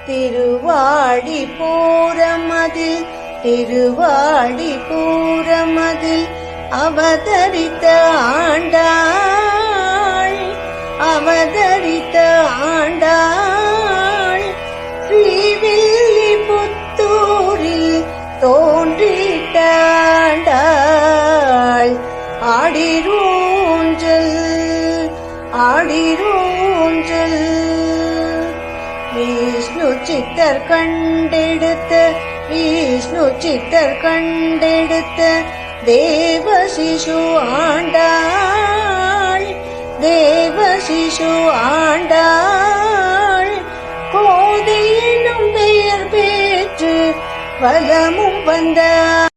திருவாடிபுரமதில் அவதரித்த ஆண்டாள் ஸ்ரீவில்லிபுத்தூரில் தோன்றிட்டாண்டாள். ஆடிரூஞ்சல் விஷ்ணு சித்தர் கண்டெடுத்த தேவ சிசு ஆண்டாள் கோதை எனும் பெயர் பெற்று வலமும் வந்தாள்.